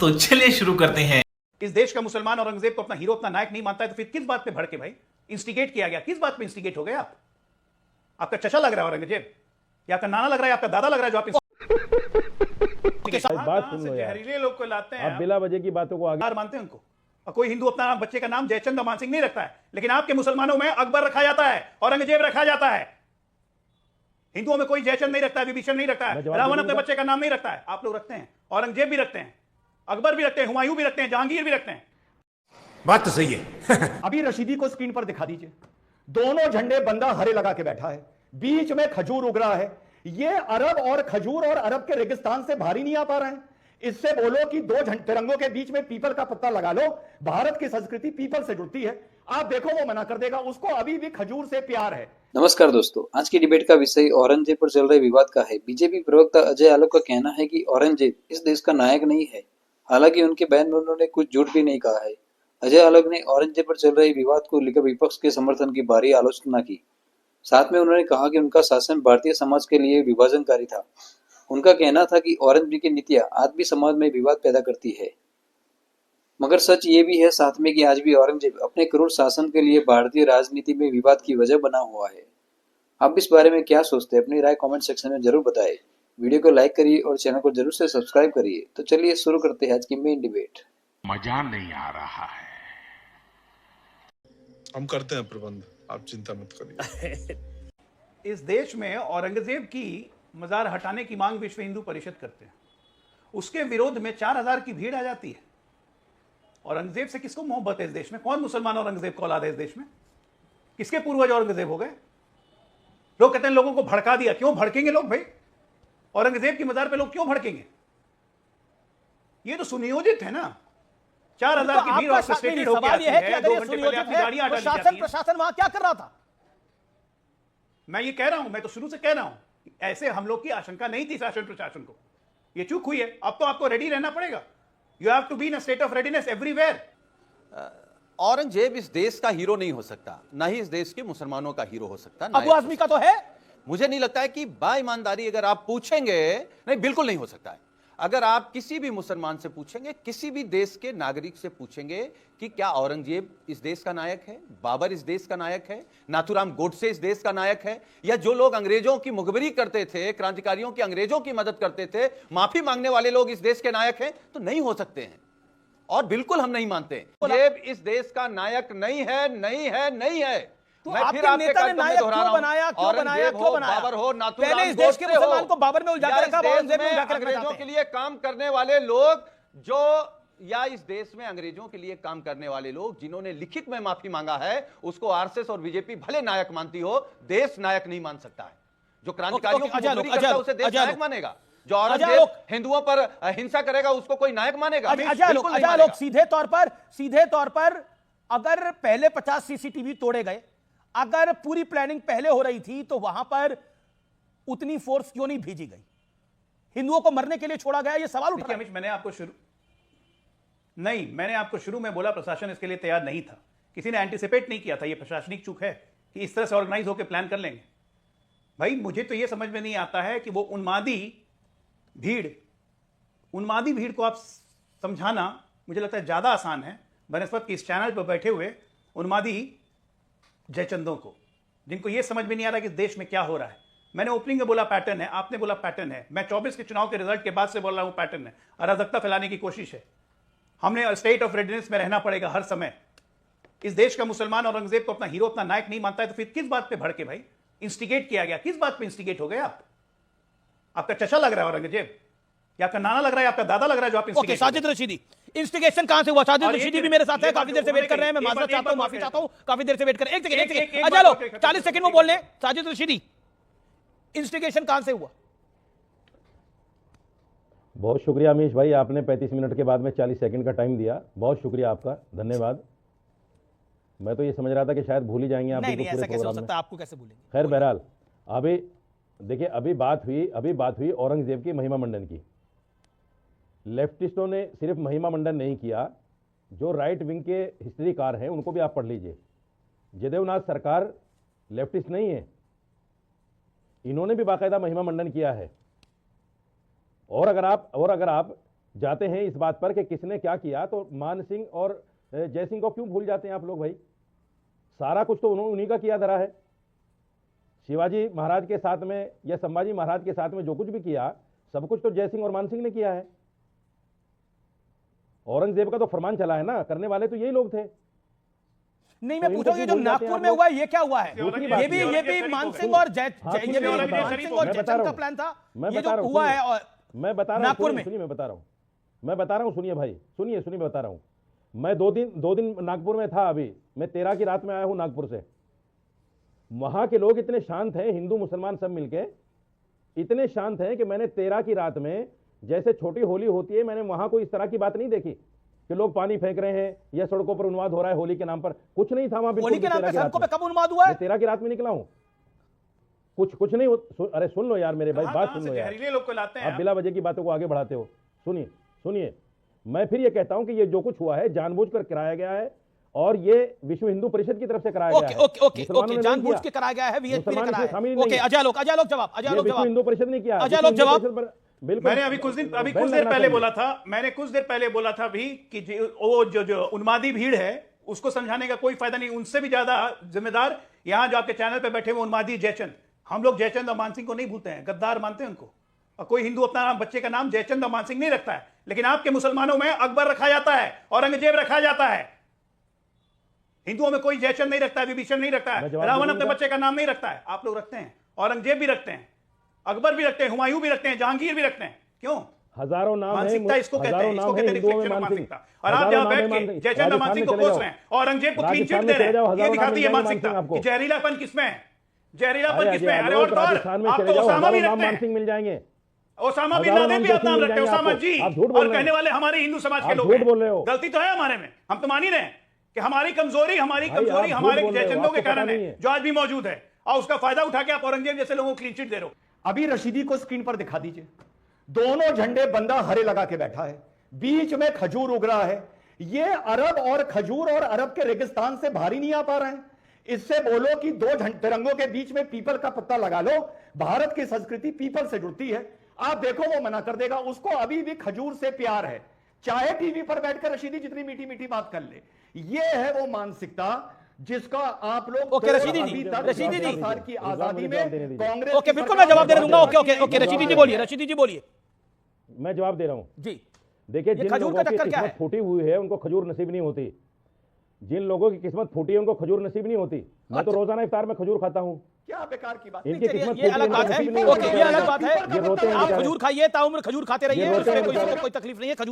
तो चलिए शुरू करते हैं। इस देश का मुसलमान औरंगजेब को अपना हीरो, अपना नायक नहीं मानता है तो फिर किस बात पे भड़के भाई? इंस्टिगेट किया गया, किस बात पे इंस्टिगेट हो गए आप? आपका चचा लग रहा है औरंगजेब, या आपका नाना लग रहा है, आपका दादा लग रहा है जो आप बात सुन लो यार। जहरीले लोग को लाते हैं आप बिला वजह की बातों को आगे मानते हैं उनको। और कोई हिंदू अपना बच्चे का नाम जयचंद मान सिंह नहीं रखता है, लेकिन आपके मुसलमानों में अकबर रखा जाता है, औरंगजेब रखा जाता है। हिंदुओं में कोई जयचंद नहीं रखता है, विभीषण नहीं रखता है, रावण अपने बच्चे का नाम नहीं रखता है, आप लोग रखते हैं। औरंगजेब भी रखते हैं, अकबर भी रखते हैं, हुमायूं भी रखते हैं, जहांगीर भी रखते हैं। बात तो सही है। अभी रशीदी को स्क्रीन पर दिखा दीजिए। दोनों झंडे बंदा हरे लगा के बैठा है, बीच में खजूर उग रहा है। ये अरब और खजूर और अरब के रेगिस्तान से भारी नहीं आ पा रहे हैं। इससे बोलो कि दो तिरंगों के बीच में पीपल का पत्ता लगा लो। भारत की संस्कृति पीपल से जुड़ती है। आप देखो वो मना कर देगा, उसको अभी भी खजूर से प्यार है। नमस्कार दोस्तों, आज की डिबेट का विषय औरंगजेब पर चल रहे विवाद का है। बीजेपी प्रवक्ता अजय आलोक का कहना है कि औरंगजेब इस देश का नायक नहीं है। हालांकि उनके बयान में उन्होंने कुछ झूठ भी नहीं कहा है। अजय आलोक ने औरंगजेब पर चल रहे विवाद को लेकर विपक्ष के समर्थन की भारी आलोचना की। साथ में उन्होंने कहा कि उनका शासन भारतीय समाज के लिए विभाजनकारी था। उनका कहना था कि औरंगजेब की नीतियां आज भी समाज में विवाद पैदा करती है। मगर सच ये भी है साथ में कि आज भी औरंगजेब अपने क्रूर शासन के लिए भारतीय राजनीति में विवाद की वजह बना हुआ है। आप इस बारे में क्या सोचते हैं? अपनी राय कमेंट सेक्शन में जरूर बताएं। वीडियो को लाइक करिए और चैनल को जरूर से सब्सक्राइब करिए। तो चलिए शुरू करते हैं आज की मेन डिबेट। मजा नहीं आ रहा है। हम करते हैं प्रबंध, आप चिंता मत करिए। इस देश में औरंगजेब की मजार हटाने की मांग विश्व हिंदू परिषद करते हैं। उसके विरोध में 4000 की भीड़ आ जाती है। औरंगजेब से किसको मोहब्बत है इस देश में? कौन मुसलमान औरंगजेब को औलाद है इस देश में? किसके पूर्वज औरंगजेब हो गए? लोग कहते हैं लोगों को भड़का दिया। क्यों भड़केंगे लोग भाई? औरंगजेब की मजार पे लोग क्यों भड़केंगे? ये तो सुनियोजित है ना। 4000 की भीड़ ऑर्केस्ट्रेटेड होकर आती है। 2 घंटे पहले आपकी गाड़ियां हटा दी जाती हैं। प्रशासन वहां क्या कर रहा था? मैं ये कह रहा हूं, मैं तो शुरू से कह रहा हूं, ऐसे हमलों की आशंका नहीं थी शासन प्रशासन को। ये चूक हुई है। अब तो आपको रेडी रहना पड़ेगा। You have to be in a state of readiness everywhere. Aurangzeb इस देश का हीरो नहीं हो सकता, ना ही इस देश के मुसलमानों का हीरो हो सकता। अबू आजमी का तो है। मुझे नहीं लगता है कि बाईमानदारी अगर आप पूछेंगे, नहीं बिल्कुल नहीं हो सकता है। अगर आप किसी भी मुसलमान से पूछेंगे, किसी भी देश के नागरिक से पूछेंगे कि क्या औरंगजेब इस देश का नायक है, बाबर इस देश का नायक है, नाथूराम गोडसे इस देश का नायक है, या जो लोग अंग्रेजों की मुखबिरी करते थे, क्रांतिकारियों की अंग्रेजों की मदद करते थे, माफी मांगने वाले लोग इस देश के नायक हैं, तो नहीं हो सकते हैं। और बिल्कुल हम नहीं मानते औरंगजेब इस देश का नायक नहीं है, नहीं है, नहीं है। तो मैं आपके फिर नेता ने नायक क्यों बनाया? क्यों बनाया? क्यों बनाया? बाबर हो, नाथूराम पहले इस देश के गोडसे हो, मुसलमान को बाबर में उलझा के रखा, औरंगजेब में उलझा के रखना अंग्रेजों चाहते के हैं। लिए काम करने वाले लोग जो, या इस देश में अंग्रेजों के लिए काम करने वाले लोग जिन्होंने लिखित में माफी मांगा है, उसको आरएसएस और बीजेपी भले नायक मानती हो, देश नायक नहीं मान सकता है। जो क्रांतिकारियों की मुखबिरी करता है उसे देश नायक मानेगा। जो औरंगजेब हिंदुओं पर हिंसा करेगा उसको कोई नायक मानेगा? सीधे तौर पर अगर पहले 50 सीसीटीवी तोड़े गए, अगर पूरी प्लानिंग पहले हो रही थी, तो वहां पर उतनी फोर्स क्यों नहीं भेजी गई? हिंदुओं को मरने के लिए छोड़ा गया, यह सवाल उठा। मैंने आपको शुरू में बोला प्रशासन इसके लिए तैयार नहीं था। किसी ने एंटीसिपेट नहीं किया था। यह प्रशासनिक चूक है कि इस तरह से ऑर्गेनाइज होकर प्लान कर लेंगे। भाई मुझे तो यह समझ में नहीं आता है कि वो उन्मादी भीड़ को आप समझाना मुझे लगता है ज्यादा आसान है बनस्पत की इस चैनल पर बैठे हुए उन्मादी जयचंदों को, जिनको यह समझ में नहीं आ रहा कि इस देश में क्या हो रहा है। मैंने ओपनिंग में बोला पैटर्न है, आपने बोला पैटर्न है, मैं 24 के चुनाव के रिजल्ट के बाद से बोल रहा हूं पैटर्न है। अराजकता फैलाने की कोशिश है। हमने स्टेट ऑफ रेडीनेस में रहना पड़ेगा हर समय। इस देश का मुसलमान औरंगजेब को अपना हीरो, अपना नायक नहीं मानता है तो फिर किस बात पे भड़के भाई? इंस्टिगेट किया गया, किस बात पे इंस्टिगेट हो गए आप? आपका चचा लग रहा है औरंगजेब, या आपका नाना लग रहा है, आपका दादा लग रहा है जो आप ओके, साजिद रशीदी इंस्टिगेशन कहां से हुआ? साजिद रशीदी भी मेरे साथ है, काफी देर से वेट कर रहे हैं। मैं माजरत चाहता हूं, माफी चाहता हूं, काफी देर से वेट कर रहे हैं। एक सेकंड अच्छा लो, 40 सेकंड में बोलने। साजिद रशीदी, इंस्टिगेशन कहां से हुआ? बहुत शुक्रिया अमीश भाई, आपने 35 मिनट के बाद में 40 सेकंड का टाइम दिया। बहुत शुक्रिया आपका, धन्यवाद। मैं तो ये समझ रहा था कि शायद भूल ही जाएंगे आप। नहीं, ऐसा कैसे हो सकता है? आपको कैसे भूलेंगे? खैर बहरहाल, अभी देखिए, अभी बात हुई औरंगजेब की महिमा मंडन की। लेफ्टिस्टों ने सिर्फ महिमा मंडन नहीं किया, जो राइट विंग के हिस्ट्रीकार हैं उनको भी आप पढ़ लीजिए। जयदेव नाथ सरकार लेफ्टिस्ट नहीं है, इन्होंने भी बाकायदा महिमा मंडन किया है। और अगर आप जाते हैं इस बात पर कि किसने क्या किया, तो मान सिंह और जय सिंह को क्यों भूल जाते हैं आप लोग भाई? सारा कुछ तो उन्हीं का किया धरा है। शिवाजी महाराज के साथ में या संभाजी महाराज के साथ में जो कुछ भी किया, सब कुछ तो जय सिंह और मान सिंह ने किया है। औरंगजेब का तो फरमान चला है ना, करने वाले तो यही लोग थे। नहीं, मैं पूछा ये जो नागपुर में हुआ है ये क्या हुआ है? ये भी मान सिंह और जयचंद का प्लान था। ये जो हुआ है और मैं बता रहा हूं नागपुर में, सुनिए मैं बता रहा हूं सुनिए भाई, सुनिए मैं बता रहा हूं। मैं दो दिन नागपुर में था। अभी मैं 13 की रात में आया हूं नागपुर से। वहां के लोग इतने शांत हैं, हिंदू मुसलमान सब मिलके इतने शांत हैं कि मैंने 13 की रात में जैसे छोटी होली होती है, मैंने वहां कोई इस तरह की बात नहीं देखी कि लोग पानी फेंक रहे हैं या सड़कों पर उन्माद हो रहा है होली के नाम पर। कुछ नहीं था वहां। होली के नाम पर सड़कों पे कब उन्माद हुआ है? 13 की रात में निकला हूं। कुछ नहीं अरे सुन लो यार मेरे भाई, बात सुन लो यार। लोग को लाते हैं आप बिला वजह की बातों को आगे बढ़ाते हो। सुनिए मैं फिर ये कहता हूं कि ये जो कुछ हुआ है जानबूझकर कराया गया है और ये विश्व हिंदू परिषद की तरफ से कराया गया है। ओके, जानबूझ के कराया गया है, वीएचपी ने कराया है। ओके, अजय लोग जवाब, विश्व हिंदू परिषद ने किया। अजय लोग जवाब। बिल्कुल। मैंने कुछ देर पहले बोला था भी कि वो जो उन्मादी भीड़ है उसको समझाने का कोई फायदा नहीं। उनसे भी ज्यादा जिम्मेदार यहां जो आपके चैनल पे बैठे हुए उन्मादी जयचंद। हम लोग जयचंद और मान सिंह को नहीं भूलते हैं, गद्दार मानते हैं उनको। और कोई हिंदू अपना बच्चे का नाम जयचंद और मान सिंह नहीं रखता है, लेकिन आपके मुसलमानों में अकबर रखा जाता है, औरंगजेब रखा जाता है। हिंदुओं में कोई जयचंद नहीं रखता है, विभीषण नहीं रखता है, रावण अपने बच्चे का नाम नहीं रखता है। आप लोग रखते हैं, औरंगजेब भी रखते हैं, अकबर भी रखते हैं, हुमायूं भी रखते हैं, जहांगीर भी रखते हैं। क्यों? हजारों नाम मानसिकता इसको कहते हैं, इसको कहते हैं रिफ्लेक्शन ऑफ मानसिकता। और आप जहां बैठ के जयचंद और मान सिंह को कोस रहे हैं, औरंगजेब को क्लीन चिट दे रहे हैं, ये दिखाती है मानसिकता कि जहरीलापन किसमें है, जहरीलापन किसमें है। अरे और आप तो ओसामा भी रखते हैं, मिल जाएंगे। ओसामा बिन लादेन भी आप नाम रखते हैं, ओसामा जी, और कहने वाले हमारे हिंदू समाज के लोग हैं। गलती तो है हमारे में, हम तो मान ही रहे हैं कि हमारी कमजोरी हमारे जयचंदों के कारण है जो आज भी मौजूद है, और उसका फायदा उठा के आप औरंगजेब जैसे लोगों को क्लीन चिट दे रहे हो। अभी रशीदी को स्क्रीन पर दिखा दीजिए। दोनों झंडे बंदा हरे लगा के बैठा है, बीच में खजूर उग रहा है। ये अरब और खजूर और अरब के रेगिस्तान से भारी नहीं आ पा रहे हैं। इससे बोलो कि दो तिरंगों के बीच में पीपल का पत्ता लगा लो। भारत की संस्कृति पीपल से जुड़ती है। आप देखो वो मना कर देगा। उसको अभी भी खजूर से प्यार है, चाहे टीवी पर बैठकर रशीदी जितनी मीठी मीठी बात कर ले। ये है वो मानसिकता जिसका आप लोग रशीदी जी की आजादी में कांग्रेस। ओके, बिल्कुल मैं जवाब दे दूंगा। ओके, रशीदी जी बोलिए। मैं जवाब दे रहा हूं जी। देखिए, जिन लोगों की किस्मत फूटी हुई है उनको खजूर नसीब नहीं होती। जिन लोगों की किस्मत फूटी है उनको खजूर नसीब नहीं होती। मैं तो रोजाना इफ्तार में खजूर खाता हूं। क्या बेकार की बात। इनकी किस्मत ये अलग बात है। ये अलग बात है। आप खजूर खाइए, ताउम्र खजूर खाते रहिए, उसमें कोई तकलीफ नहीं है। खजूर